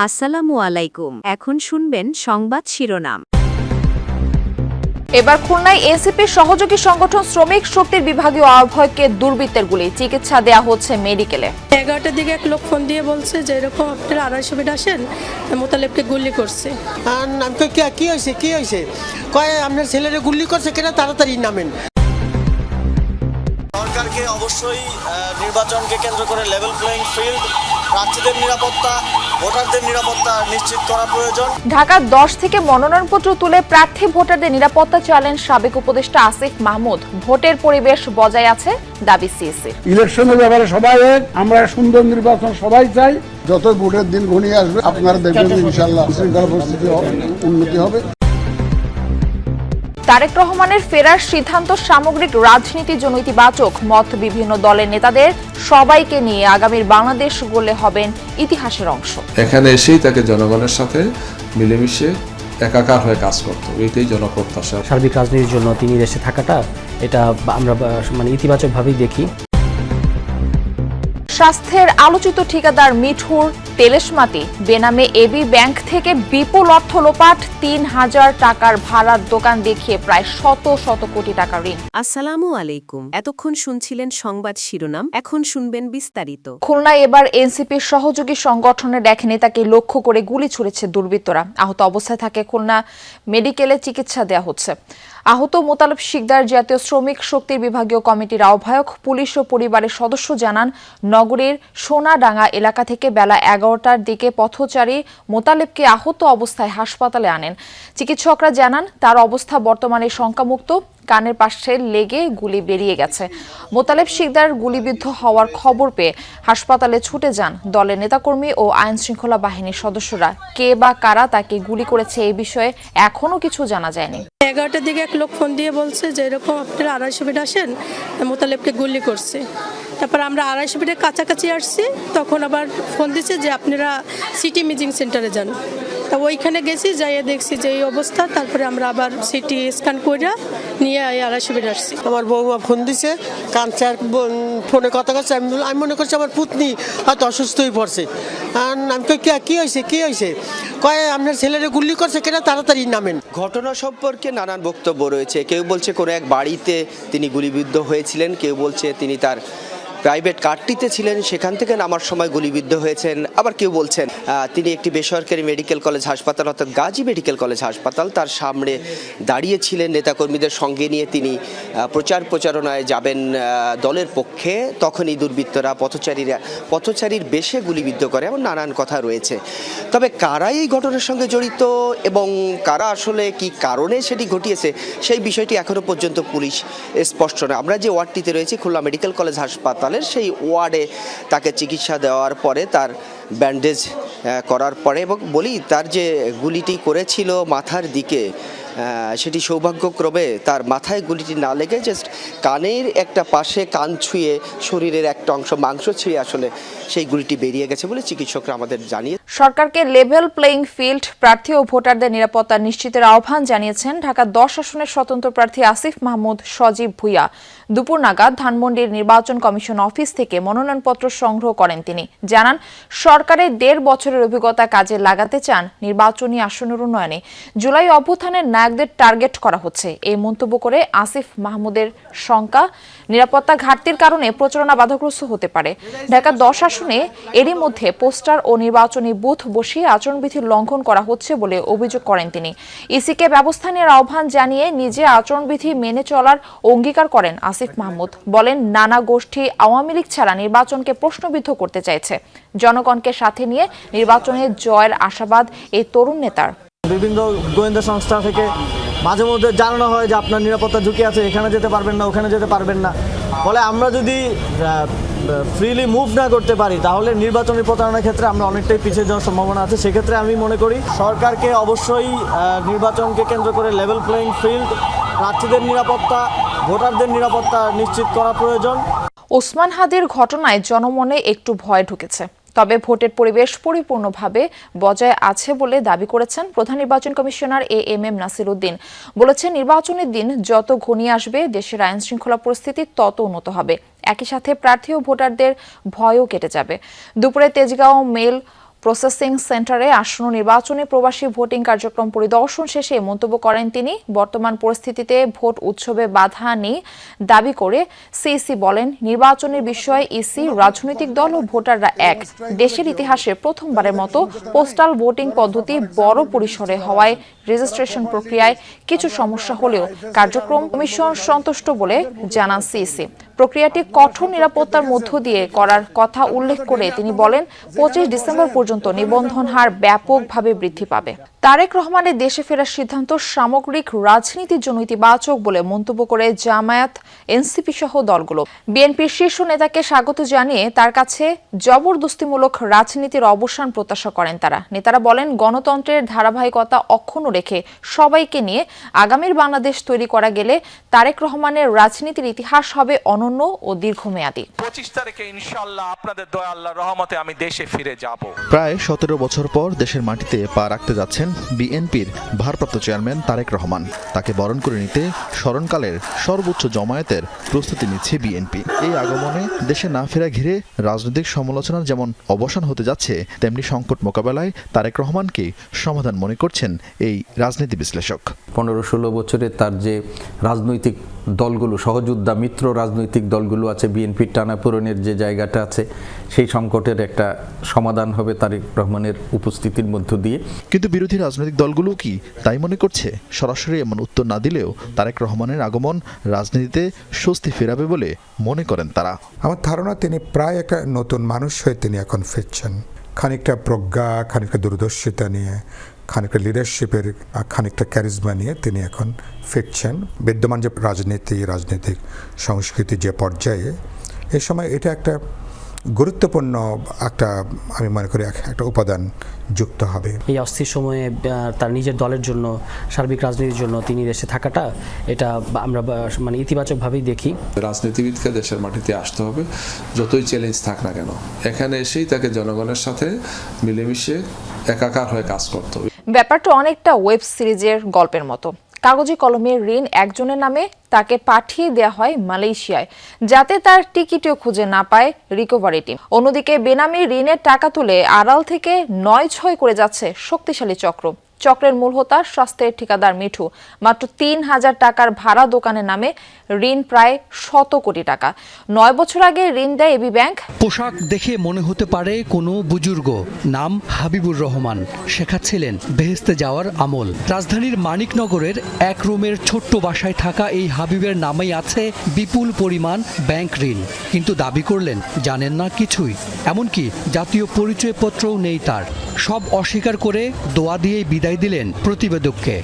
আসসালামু আলাইকুম। এখন শুনবেন সংবাদ শিরোনাম। এবার খুলনায় এনসিপির সহযোগী সংগঠন শ্রমিক শক্তির বিভাগীয় আহ্বায়ককে দুর্বৃত্তের গুলি, চিকিৎসা দেয়া হচ্ছে মেডিকেলে। 11টার দিকে এক লোক ফোন দিয়ে বলছে যে এরকম আপনারা 250 মিনিট আসেন, মোতালেবকে গুলি করছে। আমি কি হয়েছে কয় আপনার ছেলেরা গুলি করছে কেন, তাড়াতাড়ি নামেন। সরকারকে অবশ্যই নির্বাচনকে কেন্দ্র করে লেভেল প্লেইং ফিল্ড, প্রার্থীদের নিরাপত্তা, ভোটারদের নিরাপত্তা নিশ্চিত করা প্রয়োজন। ঢাকার 10 থেকে মনোনয়নপত্র তুলে প্রার্থী ভোটারদের নিরাপত্তা চাইলেন সাবেক উপদেষ্টা আসিফ মাহমুদ। ভোটের পরিবেশ বজায় আছে দাবি সিএসি। ইলেকশনের ব্যাপারে সবাই আমরা সুন্দর নির্বাচন সবাই চাই। যত ভোটের দিন ঘনিয়ে আসবে আপনারা দেখবেন ইনশাআল্লাহ শৃঙ্খলা পরিস্থিতি উন্নতি হবে। তারেক রহমানের ফেরার সিদ্ধান্ত সামগ্রিক রাজনীতির জন্য ইতিবাচক মত বিভিন্ন দলের নেতাদের। সবাইকে নিয়ে আগামীর বাংলাদেশ গড়লে হবেন ইতিহাসের অংশ। এখানে এসেই তাকে জনগণের সাথে মিলেমিশে একাকার হয়ে কাজ করতে, এটাই জনপ্রত্যাশা। সার্বিক রাজনীতির জন্য তিনি দেশে থাকাটা এটা আমরা ইতিবাচকভাবেই দেখি। স্বাস্থ্যের আলোচিত ঠিকাদার মিঠুর তেলেশমাতি বেনামে এবি ব্যাংক থেকে বিপুল অর্থ লোপাট, ৩,০০০ টাকার ভাড়ার দোকান দেখিয়ে প্রায় শত কোটি টাকা ঋণ। আসসালামু আলাইকুম। এতক্ষণ শুনছিলেন সংবাদ শিরোনাম, এখন শুনবেন বিস্তারিত। খুলনায় এবার এনসিপির সহযোগী সংগঠনের এক নেতাকে লক্ষ্য করে গুলি ছুড়েছে দুর্বৃত্তরা। আহত অবস্থায় তাকে খুলনা মেডিকেলে চিকিৎসা দেওয়া হচ্ছে। আহত মোতালেব শিকদার জাতীয় শ্রমিক শক্তির বিভাগীয় কমিটির আহ্বায়ক। পুলিশ ও পরিবারের সদস্য জানান, নগরীর সোনাডাঙ্গা এলাকা থেকে বেলা 11টার দিকে পথচারী মোতালেবকে আহত অবস্থায় হাসপাতালে আনেন। চিকিৎসকরা জানান তার অবস্থা বর্তমানে শঙ্কামুক্ত। কানের পাশে লেগে গুলি বেরিয়ে গেছে। মোতালেব শিকদার গুলিবিদ্ধ হওয়ার খবর পেয়ে হাসপাতালে ছুটে যান দলের নেতাকর্মী ও আইন শৃঙ্খলা বাহিনীর সদস্যরা। কে বা কারা তাকে গুলি করেছে এই বিষয়ে এখনো কিছু জানা যায়নি। 11টার দিকে এক লোক ফোন দিয়ে বলছে যে এরকম আপনারা 250 মিনিট আসেন, মোতালেবকে গুলি করছে। তারপর আমরা 250 মিনিটের কাছাকাছি আসছি, তখন আবার ফোন দিচ্ছে যে আপনারা সিটি ইমেজিং সেন্টারে যান। তা ওইখানে গেছি, যাইয়ে দেখছি যে এই অবস্থা। তারপরে আমরা আবার সিটি স্ক্যান করে নিয়ে 250 মিনিট আসছি। আমার বৌমা ফোন দিছে, কাঁদছে, আর ফোনে কথা করছে। আমি মনে করছি আমার পুতনি হয়তো অসুস্থ হয়ে পড়ছে। আমি কি হয়েছে কয় আপনার ছেলেরা গুলি করছে কেন, তাড়াতাড়ি নামেন। ঘটনা সম্পর্কে নানান বক্তব্য রয়েছে। কেউ বলছে কোনো এক বাড়িতে তিনি গুলিবিদ্ধ হয়েছিলেন, কেউ বলছে তিনি তার প্রাইভেট কারটিতে ছিলেন, সেখান থেকে নামার সময় গুলিবিদ্ধ হয়েছেন। আবার কেউ বলছেন তিনি একটি বেসরকারি মেডিকেল কলেজ হাসপাতাল অর্থাৎ গাজী মেডিকেল কলেজ হাসপাতাল, তার সামনে দাঁড়িয়েছিলেন নেতাকর্মীদের সঙ্গে নিয়ে তিনি প্রচারণায় যাবেন দলের পক্ষে। তখনই দুর্বৃত্তরা পথচারীর বেশে গুলিবিদ্ধ করে, এমন নানান কথা রয়েছে। তবে কারা এই ঘটনার সঙ্গে জড়িত এবং কারা আসলে কি কারণে সেটি ঘটিয়েছে সেই বিষয়টি এখনো পর্যন্ত পুলিশ স্পষ্ট নয়। আমরা যে ওয়ার্ডটিতে রয়েছি খুলনা মেডিকেল কলেজ হাসপাতাল, সেই ওয়ার্ডে তাকে চিকিৎসা দেওয়ার পরে তার ব্যান্ডেজ করার পরে, এবং বলি তার যে গুলিটি করেছিল মাথার দিকে, সেটি সৌভাগ্যক্রমে তার মাথায় গুলিটি না লেগে জাস্ট কানের একটা পাশে, কান ছুঁয়ে শরীরের একটা অংশ মাংস ছুঁয়ে আসলে সেই গুলিটি বেরিয়ে গেছে বলে চিকিৎসকরা আমাদের জানিয়ে। সরকারকে লেভেল প্লেইং ফিল্ড, প্রার্থী ও ভোটারদের নিরাপত্তা নিশ্চিতের আহ্বান জানিয়েছেন ঢাকা 10 আসনের স্বতন্ত্র প্রার্থী আসিফ মাহমুদ সজীব ভুইয়া। দুপুর নাগাদ ধানমন্ডির নির্বাচন কমিশন অফিস থেকে মনোনয়নপত্র সংগ্রহ করেন তিনি। জানান, সরকারের 1.5 বছরের অভিজ্ঞতা কাজে লাগাতে চান নির্বাচনী আসনের উন্নয়নে। জুলাই অভ্যুত্থানের নায়কদের টার্গেট করা হচ্ছে এই মন্তব্য করে আসিফ মাহমুদের শঙ্কা, নিরাপত্তা ঘাটতির কারণে প্রচারণা বাধাগ্রস্ত হতে পারে। ঢাকা 10 আসনে এরই মধ্যে পোস্টার ও নির্বাচনী বুথ বসিয়ে আচরণবিধি লঙ্ঘন করা হচ্ছে বলে অভিযোগ করেন তিনি। ইসিকে ব্যবস্থা নেওয়ার আহ্বান জানিয়ে নিজে আচরণবিধি মেনে চলার অঙ্গীকার করেন আসিফ মাহমুদ। বলেন, নানা গোষ্ঠী আওয়ামী লীগ ছাড়া নির্বাচনকে প্রশ্নবিদ্ধ করতে চাইছে। জনগণকে সাথে নিয়ে নির্বাচনে জয়ের আশাবাদ এই তরুণ নেতার। বিভিন্ন গোয়েন্দা সংস্থা থেকে মাঝে মধ্যে জানানো হয় যে আপনার নিরাপত্তা ঝুঁকি আছে, এখানে যেতে পারবেন না, ওখানে যেতে পারবেন না। ফলে আমরা যদি ফ্রিলি মুভ না করতে পারি তাহলে নির্বাচনী প্রচারণার ক্ষেত্রে আমরা অনেকটাই পিছিয়ে যাওয়ার সম্ভাবনা আছে। সেক্ষেত্রে আমি মনে করি সরকারকে অবশ্যই নির্বাচনকে কেন্দ্র করে লেভেল প্লেইং ফিল্ড, প্রার্থীদের নিরাপত্তা, ভোটারদের নিরাপত্তা নিশ্চিত করা প্রয়োজন। ওসমান হাদির ঘটনায় জনমনে একটু ভয় ঢুকেছে। তবে ভোটের পরিবেশ পরিপূর্ণভাবে বজায় আছে বলে দাবি করেছেন প্রধান নির্বাচন কমিশনার এএমএম নাসির উদ্দিন। বলেছেন, নির্বাচনের দিন যত ঘনিয়ে আসবে দেশের আইন শৃঙ্খলা পরিস্থিতি তত উন্নত হবে। একই সাথে প্রার্থী ও ভোটারদের ভয়ও কেটে যাবে। দুপুরে তেজগাঁও মেল প্রসেসিং সেন্টারে আসন্ন নির্বাচনে প্রবাসী ভোটিং কার্যক্রম পরিদর্শন শেষে মন্তব্য করেন তিনি। বর্তমান পরিস্থিতিতে ভোট উৎসবে বাধা নেই দাবি করে সিইসি বলেন, নির্বাচনের বিষয়ে ইসি, রাজনৈতিক দল ও ভোটাররা এক। দেশের ইতিহাসে প্রথমবারের মতো পোস্টাল ভোটিং পদ্ধতি বড় পরিসরে হওয়ায় রেজিস্ট্রেশন প্রক্রিয়ায় কিছু সমস্যা হলেও কার্যক্রম কমিশন সন্তুষ্ট বলে জানান সিইসি। প্রক্রিয়াটি কঠোর নিরাপত্তার মধ্য দিয়ে করার কথা উল্লেখ করে তিনি বলেন, 25 ডিসেম্বর পর্যন্ত নিবন্ধন হার ব্যাপকভাবে বৃদ্ধি পাবে। তারেক রহমানের দেশে ফেরার সিদ্ধান্ত সামগ্রিক রাজনীতির জন্য ইতিবাচক বলে মন্তব্য করে জামায়াত, এনসিপি সহ দলগুলো। বিএনপির শীর্ষ নেতাকে স্বাগত জানিয়ে তার কাছে জবরদস্তিমূলক রাজনীতির অবসান প্রত্যাশা করেন তারা। নেতারা বলেন, গণতন্ত্রের ধারাবাহিকতা অক্ষুণ্ণ রেখে সবাইকে নিয়ে আগামীর বাংলাদেশ তৈরি করা গেলে তারেক রহমানের রাজনীতির ইতিহাস হবে অনন্য ও দীর্ঘমেয়াদী। 25 তারিখে ইনশাআল্লাহ আপনাদের দয়া আল্লাহর রহমতে আমি দেশে ফিরে যাব। প্রায় 17 বছর পর দেশের মাটিতে পা রাখতে যাচ্ছেন বিএনপির ভারপ্রাপ্ত চেয়ারম্যান তারেক রহমান। তাকে বরণ করে নিতে স্মরণকালের সর্বোচ্চ জমায়েতের প্রস্তুতি নিচ্ছে বিএনপি। এই আগমনে দেশে না ফেরা ঘিরে রাজনৈতিক সমালোচনার যেমন অবসান হতে যাচ্ছে, তেমনি সংকট মোকাবেলায় তারেক রহমানকে সমাধান মনে করছেন এই রাজনীতি বিশ্লেষক। 15-16 বছরে তার যে রাজনৈতিক দলগুলো, সহযোদ্ধা মিত্র রাজনৈতিক দলগুলো আছে, বিএনপির টানাপোড়েনের যে জায়গাটা আছে, সেই সংকটের একটা সমাধান হবে তারেক রহমানের উপস্থিতির মধ্য দিয়ে। কিন্তু বিরোধী রাজনৈতিক দলগুলো কি তাই মনে করছে? সরাসরি এমন উত্তর না দিলেও তারেক রহমানের আগমন রাজনীতিতে স্বস্তি ফেরাবে বলে মনে করেন তারা। আমার ধারণা তিনি প্রায় একটা নতুন মানুষ হয়ে তিনি এখন ফিরছেন। খানিকটা প্রজ্ঞা, খানিকটা দূরদর্শিতা নিয়ে, খানিকটা লিডারশিপের খানিকটা ক্যারিজমা নিয়ে তিনি এখন ফিরছেন। বিদ্যমান যে রাজনৈতিক সংস্কৃতি যে পর্যায়ে, এই সময় এটা একটা গুরুত্বপূর্ণ আমি মনে করি একটা উপাদান যুক্ত হবে। এই অস্থির সময়ে তার নিজের দলের জন্য, সার্বিক রাজনীতির জন্য তিনি দেশে থাকাটা, এটা আমরা ইতিবাচকভাবেই দেখি। রাজনীতিবিদকে দেশের মাটিতে আসতে হবে, যতই চ্যালেঞ্জ থাক না কেন। এখানে এসেই তাকে জনগণের সাথে মিলেমিশে একাকার হয়ে কাজ করতে হবে। ব্যাপারটা অনেকটা ওয়েব সিরিজের গল্পের মতো। কাগজে কলমে ঋণ একজনের নামে তাকে পাঠিয়ে দেওয়া হয় মালয়েশিয়ায়, যাতে তার টিকিটও খুঁজে না পায় রিকভারি টিম। অন্যদিকে বেনামি ঋণের টাকা তুলে আড়াল থেকে 9-6 করে যাচ্ছে শক্তিশালী চক্র। চক্রের মূল হোতা স্বাস্থ্যের ঠিকাদার মিঠু। মাত্র 3000 টাকার ভাড়া দোকানের নামে ঋণ প্রায় 100 কোটি টাকা। 9 বছর আগে ঋণ দেয় এবি ব্যাংক। পোশাক দেখে মনে হতে পারে কোনো বুজুর্গ, নাম হাবিবুর রহমান, শেখাচ্ছিলেন বেহেস্তে যাওয়ার আমল। রাজধানীর মানিকনগরের এক রুমের ছোট্ট বাসায় থাকা এই হাবিবের নামেই আছে বিপুল পরিমাণ ব্যাংক ঋণ, কিন্তু দাবি করলেন জানেন না কিছুই, এমনকি জাতীয় পরিচয়পত্রও নেই তার। সব অস্বীকার করে দোয়া দিয়েই বিদায় দিলেন প্রতিবেদককে।